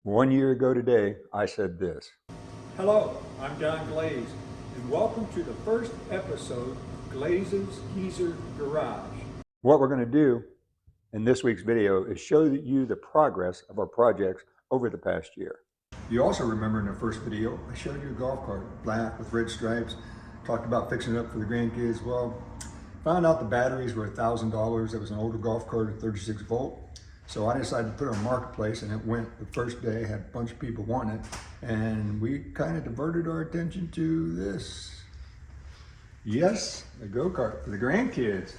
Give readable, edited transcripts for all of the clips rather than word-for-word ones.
1 year ago today, I said this. Hello, I'm John Glaze, and welcome to the first episode of Glaze's Geezer Garage. What we're going to do in this week's video is show you the progress of our projects over the past year. You also remember in the first video, I showed you a golf cart, black with red stripes, talked about fixing it up for the grandkids. Well, found out the batteries were $1,000. It was an older golf cart at 36 volt. So I decided to put it on Marketplace, and it went the first day, had a bunch of people wanting it, and we kind of diverted our attention to this. Yes, a go-kart for the grandkids.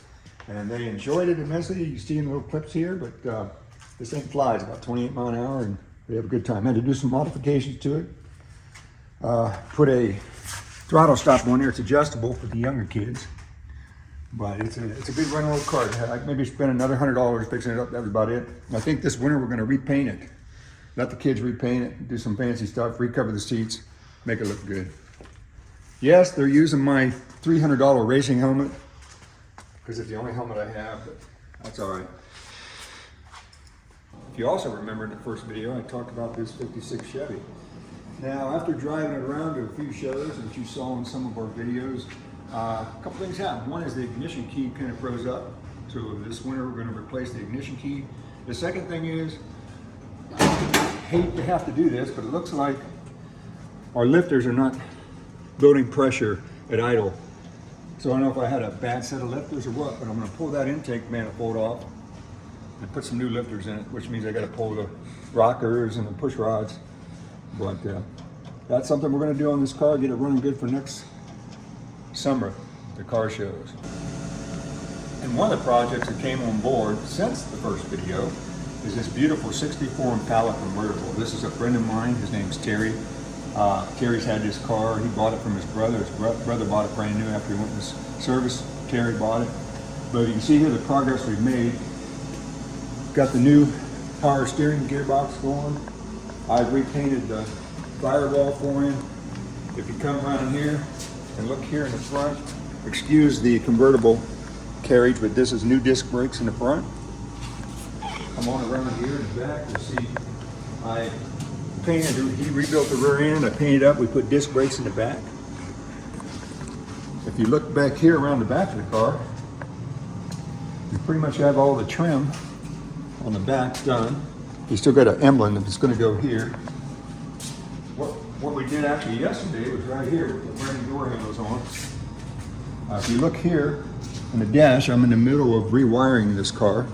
And they enjoyed it immensely. You see in little clips here, but this thing flies about 28 miles an hour, and they have a good time. I had to do some modifications to it. Put a throttle stop on there. It's adjustable for the younger kids. But it's a good run old cart. I maybe spend another $100 fixing it up. That was about it. I think this winter we're going to repaint it. Let the kids repaint it, do some fancy stuff, recover the seats, make it look good. Yes, they're using my $300 racing helmet because it's the only helmet I have, but that's all right. If you also remember in the first video, I talked about this 56 Chevy. Now, after driving it around to a few shows that you saw in some of our videos, a couple things happen. One is the ignition key kind of froze up. So this winter we're going to replace the ignition key. The second thing is, I hate to have to do this, but it looks like our lifters are not building pressure at idle. So I don't know if I had a bad set of lifters or what, but I'm going to pull that intake manifold off and put some new lifters in it, which means I got to pull the rockers and the push rods. But that's something we're going to do on this car, get it running good for next summer, the car shows. And one of the projects that came on board since the first video is this beautiful 64 Impala convertible. This is a friend of mine, his name's Terry. Terry's had this car, he bought it from his brother. His brother bought it brand new after he went to service. Terry bought it. But you can see here the progress we've made. Got the new power steering gearbox going. I've repainted the firewall for him. If you come around here and look here in the front, excuse the convertible carriage, but this is new disc brakes in the front. Come on around here in the back, you'll see I painted, he rebuilt the rear end, I painted up, we put disc brakes in the back. If you look back here around the back of the car, you pretty much have all the trim on the back done. You still got an emblem that's going to go here. What we did actually yesterday was right here with the brand new door handles on. If you look here in the dash, I'm in the middle of rewiring this car.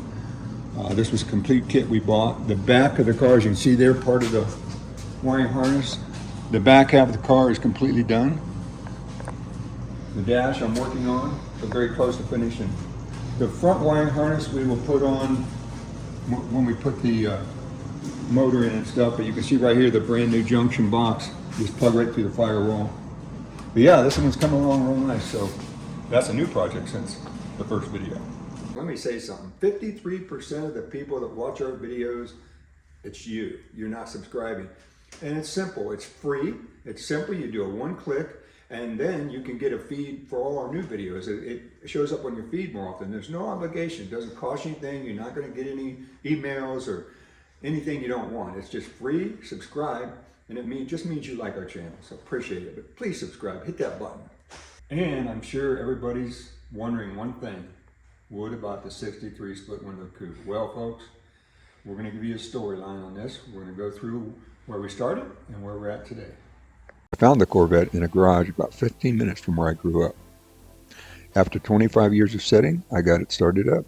This was a complete kit we bought. The back of the car, as you can see there, part of the wiring harness. The back half of the car is completely done. The dash I'm working on, but very close to finishing. The front wiring harness we will put on when we put the motor in and stuff, but you can see right here the brand new junction box just plug right through the firewall. But yeah, this one's coming along real nice, so that's a new project since the first video. Let me say something, 53% of the people that watch our videos, it's you. You're not subscribing. And it's simple, it's free, it's simple, you do a one click, and then you can get a feed for all our new videos. It shows up on your feed more often. There's no obligation, it doesn't cost you anything, you're not gonna get any emails or anything you don't want. It's just free, subscribe, and it just means you like our channel, so appreciate it. But please subscribe, hit that button. And I'm sure everybody's wondering one thing, what about the 63 split window coupe? Well, folks, we're gonna give you a storyline on this. We're gonna go through where we started and where we're at today. I found the Corvette in a garage about 15 minutes from where I grew up. After 25 years of setting, I got it started up.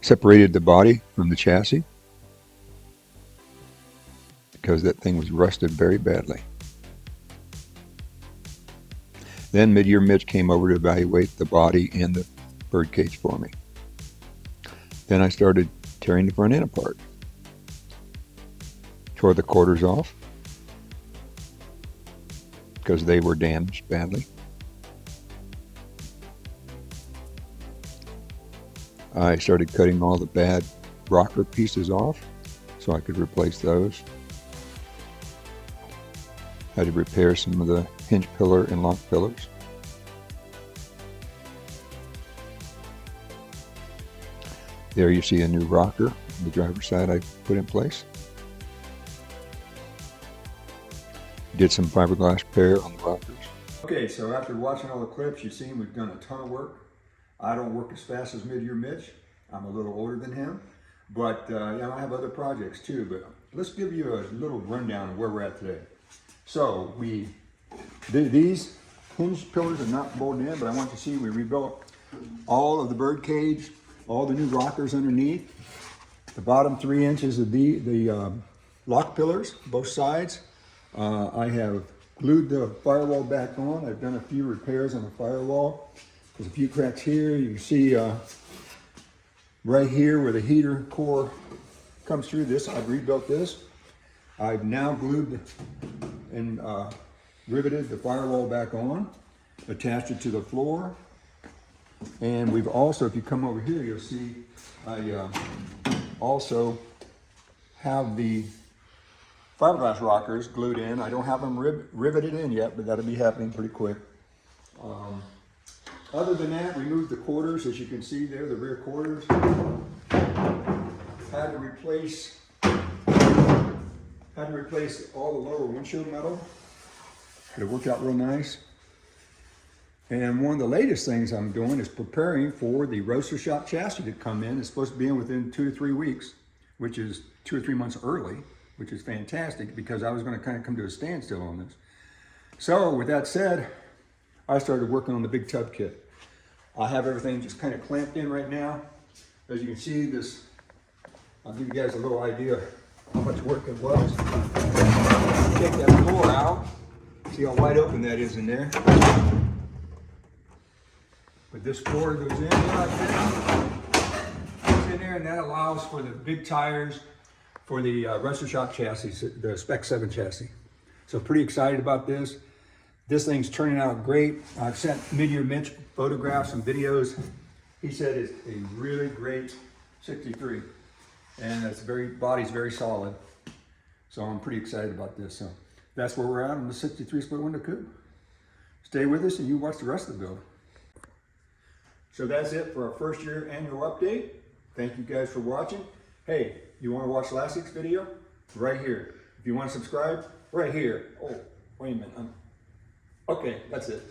Separated the body from the chassis because that thing was rusted very badly. Then Mid-Year Mitch came over to evaluate the body and the birdcage for me. Then I started tearing the front end apart. Tore the quarters off because they were damaged badly. I started cutting all the bad rocker pieces off so I could replace those. Had to repair some of the hinge pillar and lock pillars. There you see a new rocker The driver's side I put in place. Did some fiberglass repair on the rockers. Okay, so after watching all the clips, you've seen we've done a ton of work. I don't work as fast as mid-year Mitch. I'm a little older than him, but yeah, I have other projects too. But let's give you a little rundown of where we're at today. So these hinge pillars are not bolted in, but I want you to see we rebuilt all of the bird cage, all the new rockers underneath, the bottom 3 inches of the lock pillars, both sides. I have glued the firewall back on. I've done a few repairs on the firewall. There's a few cracks here. You can see right here where the heater core comes through this. I've rebuilt this. I've now glued and riveted the firewall back on, attached it to the floor. And we've also, if you come over here, you'll see I also have the fiberglass rockers glued in. I don't have them riveted in yet, but that'll be happening pretty quick. Other than that, removed the quarters, as you can see there, the rear quarters. Had to replace all the lower windshield metal. It worked out real nice. And one of the latest things I'm doing is preparing for the roaster shop chassis to come in. It's supposed to be in within 2 to 3 weeks, which is 2 or 3 months early, which is fantastic because I was going to kind of come to a standstill on this. So with that said, I started working on the big tub kit. I have everything just kind of clamped in right now. As you can see, this, I'll give you guys a little idea how much work it was. Take that floor out. See how wide open that is in there. But this floor goes in like this. Goes in there, and that allows for the big tires for the roaster shop chassis, the Spec 7 chassis. So pretty excited about this. This thing's turning out great. I've sent Mid-Year Mitch photographs and videos. He said it's a really great 63. And it's body's very solid. So I'm pretty excited about this. So that's where we're at on the 63 split window coupe. Stay with us and you watch the rest of the build. So that's it for our first year annual update. Thank you guys for watching. Hey, you want to watch last week's video? Right here. If you want to subscribe, right here. Oh, wait a minute. Okay, that's it.